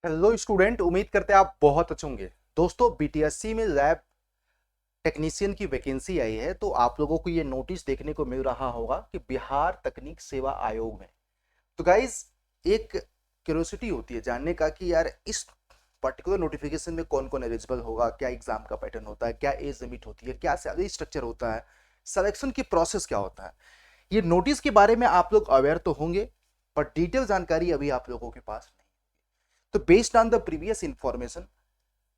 Hello student, उम्मीद करते हैं आप बहुत अच्छे होंगे। दोस्तों, बीटीएससी में लैब टेक्नीशियन की वैकेंसी आई है, तो आप लोगों को ये नोटिस देखने को मिल रहा होगा कि बिहार तकनीक सेवा आयोग में। तो गाइज, एक क्यूरियोसिटी होती है जानने का कि यार इस पर्टिकुलर नोटिफिकेशन में कौन कौन एलिजिबल होगा, क्या एग्जाम का पैटर्न होता है, क्या एज लिमिट होती है, क्या सैलरी स्ट्रक्चर होता है, सिलेक्शन की प्रोसेस क्या होता है। ये नोटिस के बारे में आप लोग अवेयर तो होंगे, पर डिटेल जानकारी अभी आप लोगों के पास नहीं। तो based on the previous information,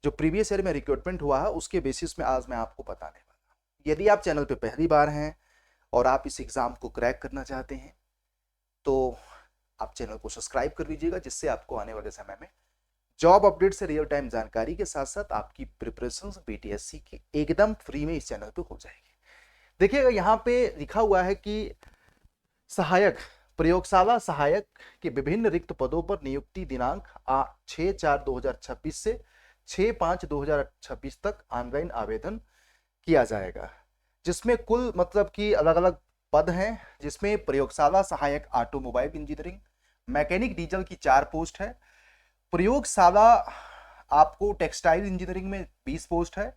जो प्रीवियस ईयर में रिक्रूटमेंट हुआ है, उसके बेसिस में आज मैं आपको बताने वाला हूँ। यदि आप चैनल पे पहली बार हैं और आप इस एग्जाम को क्रैक करना चाहते हैं, तो आप चैनल को सब्सक्राइब कर लीजिएगा, जिससे आपको आने वाले समय में जॉब अपडेट से रियल टाइम जानकारी के साथ साथ आपकी प्रिपरेशन बीटीएससी की एकदम फ्री में इस चैनल पे हो जाएगी। देखिएगा, यहाँ पे लिखा हुआ है कि सहायक, प्रयोगशाला सहायक के विभिन्न रिक्त पदों पर नियुक्ति दिनांक 6/4/2026 से 6/5/2026 तक ऑनलाइन आवेदन किया जाएगा, जिसमें कुल मतलब कि अलग अलग पद हैं, जिसमें प्रयोगशाला सहायक ऑटोमोबाइल इंजीनियरिंग, मैकेनिक डीजल की 4 पोस्ट है। प्रयोगशाला आपको टेक्सटाइल इंजीनियरिंग में 20 पोस्ट है।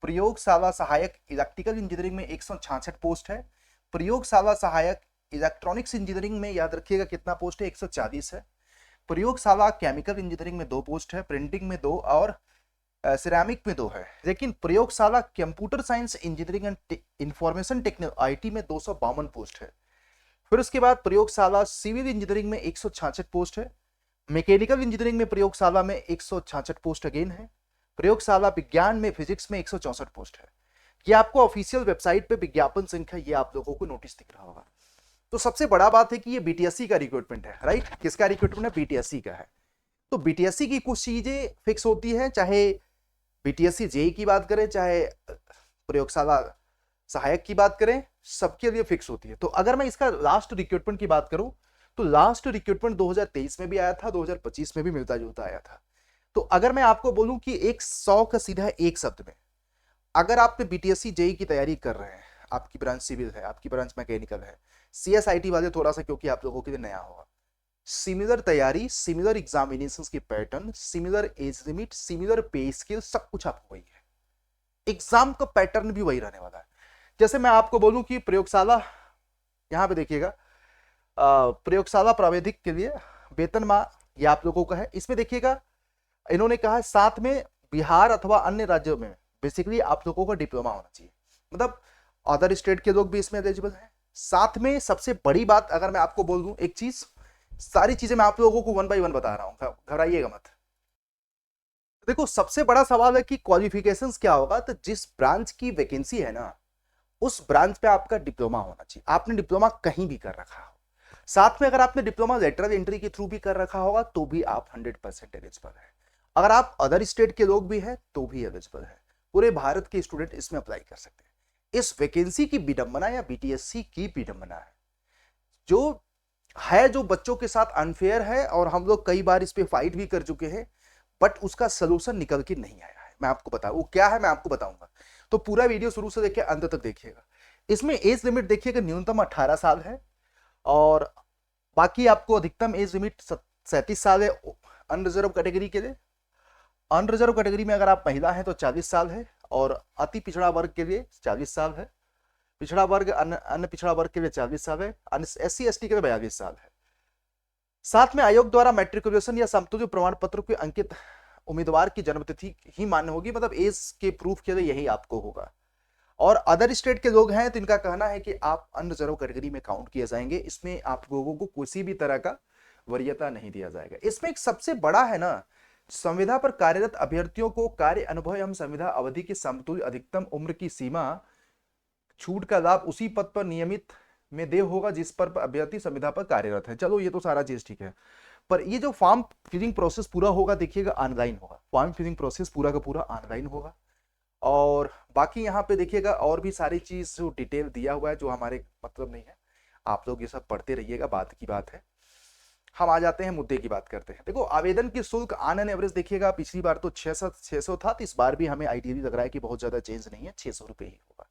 प्रयोगशाला सहायक इलेक्ट्रिकल इंजीनियरिंग में 166 पोस्ट है। प्रयोगशाला सहायक इलेक्ट्रॉनिक्स इंजीनियरिंग में याद रखिएगा कितना पोस्ट है, 140 है। प्रयोगशाला केमिकल इंजीनियरिंग में 2 पोस्ट है, प्रिंटिंग में 2 और सिरेमिक में 2 है। लेकिन प्रयोगशाला computer science engineering and information technology IT में 252 पोस्ट है। फिर उसके बाद प्रयोगशाला सिविल इंजीनियरिंग में 166 पोस्ट है। मैकेनिकल इंजीनियरिंग में प्रयोगशाला में 166 पोस्ट अगेन है। प्रयोगशाला विज्ञान में फिजिक्स में 164 पोस्ट है। ये आपको ऑफिशियल वेबसाइट पे विज्ञापन संख्या ये आप लोगों को नोटिस दिख रहा होगा। तो सबसे बड़ा बात है कि ये बीटीएससी का रिक्रूटमेंट है, राइट। किसका रिक्रूटमेंट है? बीटीएससी का है। तो बीटीएससी की कुछ चीजें फिक्स होती है, चाहे बीटीएससी जेई की बात करें, चाहे प्रयोगशाला सहायक की बात करें, सबके लिए फिक्स होती है। तो अगर मैं इसका लास्ट रिक्रूटमेंट की बात करूं, तो लास्ट रिक्रूटमेंट 2023 में भी आया था, 2025 में भी मिलता जुलता आया था। तो अगर मैं आपको बोलूं कि 100 का सीधा एक शब्द में, अगर आपने बीटीएससी जेई की तैयारी कर रहे हैं, आपकी ब्रांच सिविल है, आपकी ब्रांच मैकेनिकल है, सीएसआईटी वाले थोड़ा सा क्योंकि आप लोगों के लिए नया होगा, सिमिलर तैयारी, सिमिलर एग्जामिनेशंस की pattern, similar age limit, similar पे स्केल, सब कुछ आपको वही है। एग्जाम का पैटर्न भी वही रहने वाला है। जैसे मैं आपको बोलूं कि प्रयोगशाला, यहां पे देखिएगा, प्रयोगशाला प्राविधिक के लिए वेतनमान ये आप लोगों का है। इसमें देखिएगा, इन्होंने कहा है साथ में बिहार अथवा अन्य राज्यों में बेसिकली आप लोगों का डिप्लोमा होना चाहिए, मतलब अदर स्टेट के लोग भी इसमें एलिजिबल हैं। साथ में सबसे बड़ी बात अगर मैं आपको बोल दूं एक चीज, सारी चीजें मैं आप लोगों को वन बाय वन बता रहा हूं, घबराइएगा मत। देखो, सबसे बड़ा सवाल है कि क्वालिफिकेशंस क्या होगा। तो जिस ब्रांच की वैकेंसी है ना, उस ब्रांच पे आपका डिप्लोमा होना चाहिए। आपने डिप्लोमा कहीं भी कर रखा हो, साथ में अगर आपने डिप्लोमा लेटरल एंट्री के थ्रू भी कर रखा होगा, तो भी आप 100% एलिजिबल है। अगर आप अदर स्टेट के लोग भी हैं तो भी एलिजिबल है। पूरे भारत के स्टूडेंट इसमें अप्लाई कर सकते हैं। इस वैकेंसी की विडंबना या बीटीएससी की विडंबना है जो है, जो बच्चों के साथ अनफेयर है, और हम लोग कई बार इस पे फाइट भी कर चुके हैं, बट उसका सोल्यूशन निकल के नहीं आया है। मैं आपको बताऊं वो क्या है, मैं आपको बताऊंगा। तो पूरा वीडियो शुरू से देखिए अंत तक देखिएगा। इसमें एज लिमिट देखिएगा, न्यूनतम 18 साल है, और बाकी आपको अधिकतम एज लिमिट 37 साल है अनरिजर्व कैटेगरी के लिए। अनरिजर्व कैटेगरी में अगर आप महिला हैं तो 40 साल है, और अति पिछड़ा वर्ग के लिए 40 साल है। पिछड़ा वर्ग, अन्य पिछड़ा वर्ग के लिए 40 साल है। एससी एसटी के लिए 42 साल है। साथ में आयोग द्वारा मैट्रिकुलेशन या समतुल्य प्रमाण पत्र के अंकित उम्मीदवार की जन्मतिथि ही मान्य होगी, मतलब एज के प्रूफ के लिए यही आपको होगा। और अदर स्टेट के लोग हैं तो इनका कहना है कि आप अनरिजर्व कैटेगरी में काउंट किए जाएंगे। इसमें आप लोगों को किसी भी तरह का वरीयता नहीं दिया जाएगा। इसमें एक सबसे बड़ा है ना, संविदा पर कार्यरत अभ्यर्थियों को कार्य अनुभव एवं संविदा अवधि की समतुल्य अधिकतम उम्र की सीमा छूट का लाभ उसी पद पर नियमित में दे होगा जिस पर अभ्यर्थी संविदा पर कार्यरत है। चलो ये तो सारा चीज ठीक है, पर ये जो फॉर्म फिलिंग प्रोसेस पूरा होगा देखिएगा ऑनलाइन होगा। फॉर्म फिलिंग प्रोसेस पूरा का पूरा ऑनलाइन होगा। और बाकी यहाँ पे देखिएगा और भी सारी चीज जो डिटेल दिया हुआ है, जो हमारे मतलब नहीं है, आप लोग ये सब पढ़ते रहिएगा, बात की बात है। हम आ जाते हैं, मुद्दे की बात करते हैं। देखो, आवेदन की शुल्क ऑन एन एवरेज देखिएगा, पिछली बार तो 600 था, तो इस बार भी हमें आइडियली लग रहा है कि बहुत ज्यादा चेंज नहीं है, 600 रुपये ही होगा।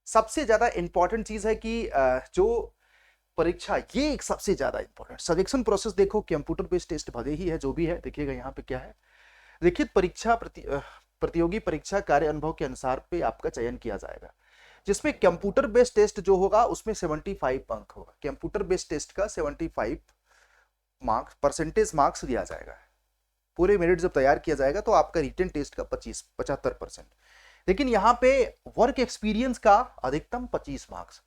सबसे ज्यादा इंपॉर्टेंट चीज है कि जो परीक्षा, ये एक सबसे ज्यादा इंपॉर्टेंट सिलेक्शन प्रोसेस। देखो कंप्यूटर बेस्ड टेस्ट भले ही है जो भी है, देखिएगा यहाँ पे क्या है, लिखित परीक्षा प्रतियोगी परीक्षा कार्य अनुभव के अनुसार पे आपका चयन किया जाएगा, जिसमें कंप्यूटर बेस्ड टेस्ट जो होगा उसमें 75 अंक होगा। कंप्यूटर बेस्ड टेस्ट का 75 मार्क्स परसेंटेज मार्क्स दिया जाएगा। पूरे मेरिट जब तैयार किया जाएगा तो आपका रिटन टेस्ट का 75%। लेकिन यहाँ पे वर्क एक्सपीरियंस का अधिकतम 25 मार्क्स,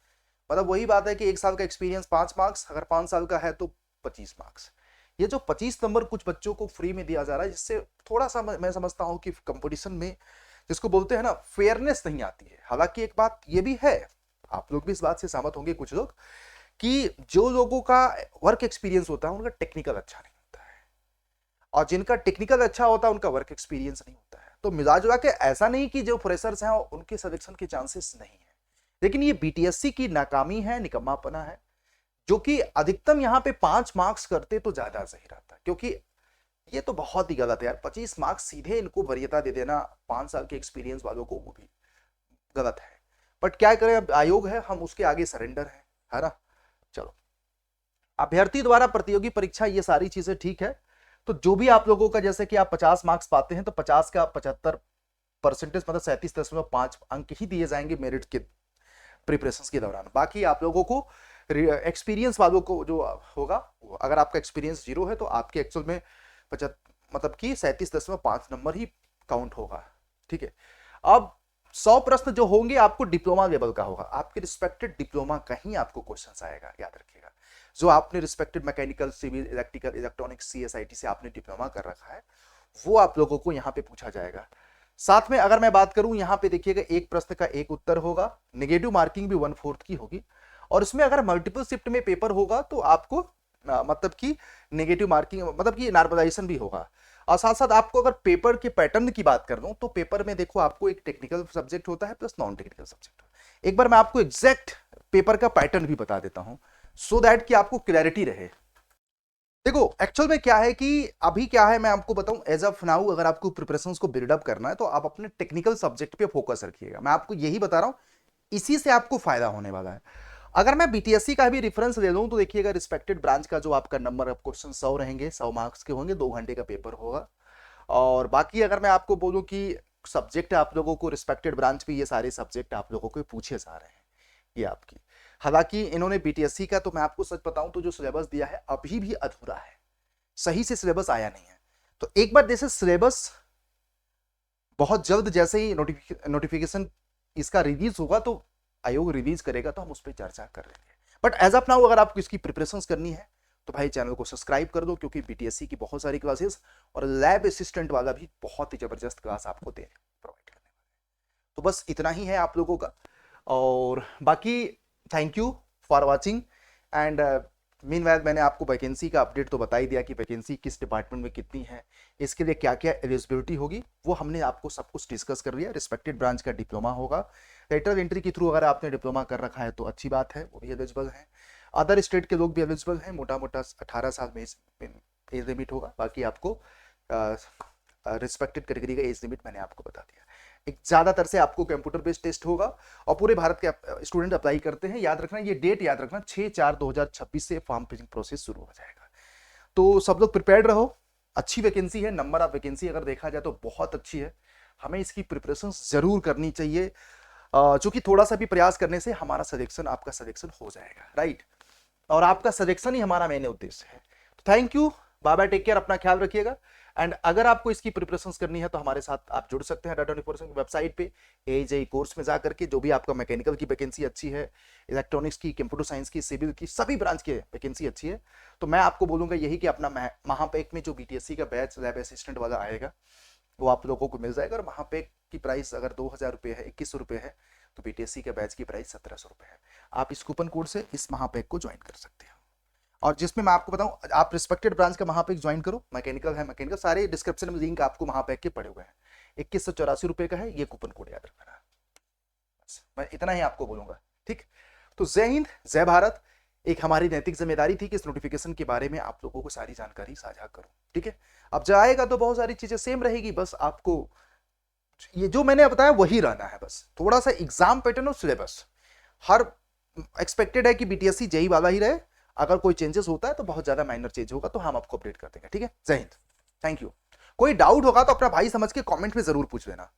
मतलब वही बात है कि 1 साल का एक्सपीरियंस 5 मार्क्स, अगर 5 साल का है तो 25 मार्क्स। ये जो 25 नंबर कुछ बच्चों को फ्री में दिया जा रहा है, जिससे थोड़ा सा मैं समझता हूं कि कंपटीशन में जिसको बोलते हैं ना फेयरनेस नहीं आती है। हालांकि एक बात ये भी है, आप लोग भी इस बात से सहमत होंगे कुछ लोग, कि जो लोगों का वर्क एक्सपीरियंस होता है उनका टेक्निकल अच्छा नहीं होता है, और जिनका टेक्निकल अच्छा होता है उनका वर्क एक्सपीरियंस नहीं होता है। तो मिला जुला के ऐसा नहीं कि जो फ्रेशर्स हैं उनके सिलेक्शन के चांसेस नहीं है, लेकिन ये बीटीएससी की नाकामी है, निकम्मापना है, जो कि अधिकतम यहाँ पे 5 मार्क्स करते तो ज्यादा सही रहता, क्योंकि ये तो बहुत ही गलत है यार। 25 मार्क्स सीधे इनको वरीयता दे देना 5 साल के एक्सपीरियंस वालों को, वो भी गलत है। बट क्या करें, अब आयोग है, हम उसके आगे सरेंडर है ना। चलो, अभ्यर्थी द्वारा प्रतियोगी परीक्षा, ये सारी चीजें ठीक है। तो जो भी आप लोगों का, जैसे कि आप 50 मार्क्स पाते हैं तो 50 का 75% मतलब 37.5 अंक ही दिए जाएंगे मेरिट के प्रिपरेशन के दौरान। बाकी आप लोगों को एक्सपीरियंस वालों को जो होगा, अगर आपका एक्सपीरियंस 0 है तो आपके एक्चुअल में मतलब कि 37.5 नंबर ही काउंट होगा। ठीक है, अब 100 प्रश्न जो होंगे आपको डिप्लोमा लेवल का होगा, आपके रिस्पेक्टेड डिप्लोमा का ही आपको क्वेश्चन आएगा, याद रखिएगा। जो आपने respected mechanical, civil, electrical, electronics, CSIT से आपने डिप्लोमा कर रखा है, वो आप लोगों को यहाँ पे पूछा जाएगा। साथ में अगर मैं बात करूं, यहाँ पे देखिएगा एक प्रश्न का एक उत्तर होगा, नेगेटिव मार्किंग भी 1/4 की होगी, और इसमें अगर मल्टीपल शिफ्ट में पेपर होगा तो आपको मतलब कि नेगेटिव मार्किंग मतलब कि नॉर्मलाइजेशन भी होगा। और साथ साथ आपको अगर पेपर के पैटर्न की बात कर दूं तो पेपर में देखो आपको एक टेक्निकल सब्जेक्ट होता है प्लस नॉन टेक्निकल सब्जेक्ट। एक बार मैं आपको एग्जैक्ट पेपर का पैटर्न भी बता देता हूं, सो दैट कि आपको क्लैरिटी रहे। देखो एक्चुअल में क्या है कि अभी क्या है मैं आपको बताऊं, एज ऑफ नाउ अगर आपको प्रिपरेशंस को बिल्डअप करना है तो आप अपने टेक्निकल सब्जेक्ट पे फोकस रखिएगा। मैं आपको यही बता रहा हूं, इसी से आपको फायदा होने वाला है। अगर मैं बीटीएससी का भी रेफरेंस ले लूं तो देखिएगा रिस्पेक्टेड ब्रांच का जो आपका नंबर ऑफ क्वेश्चन 100 रहेंगे, 100 मार्क्स के होंगे, 2 घंटे का पेपर होगा। और बाकी अगर मैं आपको बोलूं कि सब्जेक्ट आप लोगों को रिस्पेक्टेड ब्रांच पे ये सारे सब्जेक्ट आप लोगों को पूछे जा रहे हैं ये आपकी। हालांकि इन्होंने बीटीएससी का, तो मैं आपको सच बताऊं तो जो सिलेबस दिया है अभी भी अधूरा है, सही से सिलेबस आया नहीं है। तो एक बार जैसे सिलेबस बहुत जल्द जैसे ही नोटिफिकेशन इसका रिलीज होगा तो आयोग रिलीज करेगा तो हम उस पर चर्चा कर लेंगे। बट एज ऑफ नाउ अगर आपको इसकी प्रिपरेशन करनी है तो भाई चैनल को सब्सक्राइब कर दो, क्योंकि बीटीएससी की बहुत सारी क्लासेस और लैब असिस्टेंट वाला भी बहुत ही जबरदस्त क्लास आपको प्रोवाइड करने वाले। तो बस इतना ही है आप लोगों का, और बाकी thank you for watching. And meanwhile मैंने आपको वैकेंसी का अपडेट तो बता ही दिया कि वैकेंसी किस डिपार्टमेंट में कितनी है, इसके लिए क्या क्या एलिजिबिलिटी होगी, वो हमने आपको सब कुछ डिस्कस कर लिया। रिस्पेक्टेड ब्रांच का डिप्लोमा होगा, लेटर एंट्री के थ्रू अगर आपने डिप्लोमा कर रखा है तो अच्छी बात है, वो भी एलिजिबल है। अदर स्टेट के लोग भी एलिजिबल हैं, मोटा मोटा 18 साल में एज लिमिट होगा। बाकी आपको रिस्पेक्टेड कैटेगरी का एज लिमिट मैंने आपको बता दिया। एक ज्यादातर से आपको कंप्यूटर बेस्ड टेस्ट होगा और पूरे भारत के स्टूडेंट अप्लाई करते हैं। याद रखना, ये डेट याद रखना, 6/4/2026 से फॉर्म फिलिंग प्रोसेस शुरू हो जाएगा। तो सब लोग प्रिपेयर्ड रहो, अच्छी वैकेंसी है, नंबर ऑफ वैकेंसी अगर देखा जाए तो बहुत अच्छी है, हमें इसकी प्रिपरेशन जरूर करनी चाहिए, क्योंकि थोड़ा सा भी प्रयास करने से हमारा सिलेक्शन, आपका सिलेक्शन हो जाएगा, राइट। और आपका सिलेक्शन ही हमारा मेन उद्देश्य है। Thank you, bye bye, take care, अपना ख्याल रखिएगा। एंड अगर आपको इसकी प्रिपरेशन करनी है तो हमारे साथ आप जुड़ सकते हैं डाटा24 की वेबसाइट पे, एजेई कोर्स में जा करके, जो भी आपका मैकेनिकल की वैकेंसी अच्छी है, इलेक्ट्रॉनिक्स की, कंप्यूटर साइंस की, सिविल की, सभी ब्रांच की वैकेंसी अच्छी है। तो मैं आपको बोलूंगा यही कि अपना महापैक में जो बीटीएससी का बैच लैब असिस्टेंट वाला आएगा वो आप लोगों को मिल जाएगा। और महापैक की प्राइस अगर 2000 रुपये है, 2100 रुपये है, तो बीटीएससी के बैच की प्राइस 1700 रुपये है। आप इस कूपन कोड से इस महापैक को ज्वाइन कर सकते हैं, और जिसमें मैं आपको बताऊं, आप रिस्पेक्टेड ब्रांच का महापैक ज्वाइन करो, मैकेनिकल है मैकेनिकल, सारे डिस्क्रिप्शन में लिंक आपको महापैक के पड़े हुए हैं। 2184 रुपये का है, ये कूपन कोड याद रखना। बस मैं इतना ही आपको बोलूंगा, ठीक। तो जय हिंद, जय भारत। एक हमारी नैतिक जिम्मेदारी थी कि इस नोटिफिकेशन के बारे में आप लोगों को सारी जानकारी साझा करूं, ठीक है। अब जाएगा तो बहुत सारी चीजें सेम रहेगी, बस आपको ये जो मैंने बताया वही रहना है, बस थोड़ा सा एग्जाम पैटर्न और सिलेबस हर एक्सपेक्टेड है कि बीटीएससी जेई वाला ही रहे। अगर कोई चेंजेस होता है तो बहुत ज्यादा माइनर चेंज होगा तो हम आपको अपडेट कर देंगे। ठीक है, जय हिंद, थैंक यू। कोई डाउट होगा तो अपना भाई समझ के कमेंट में जरूर पूछ लेना।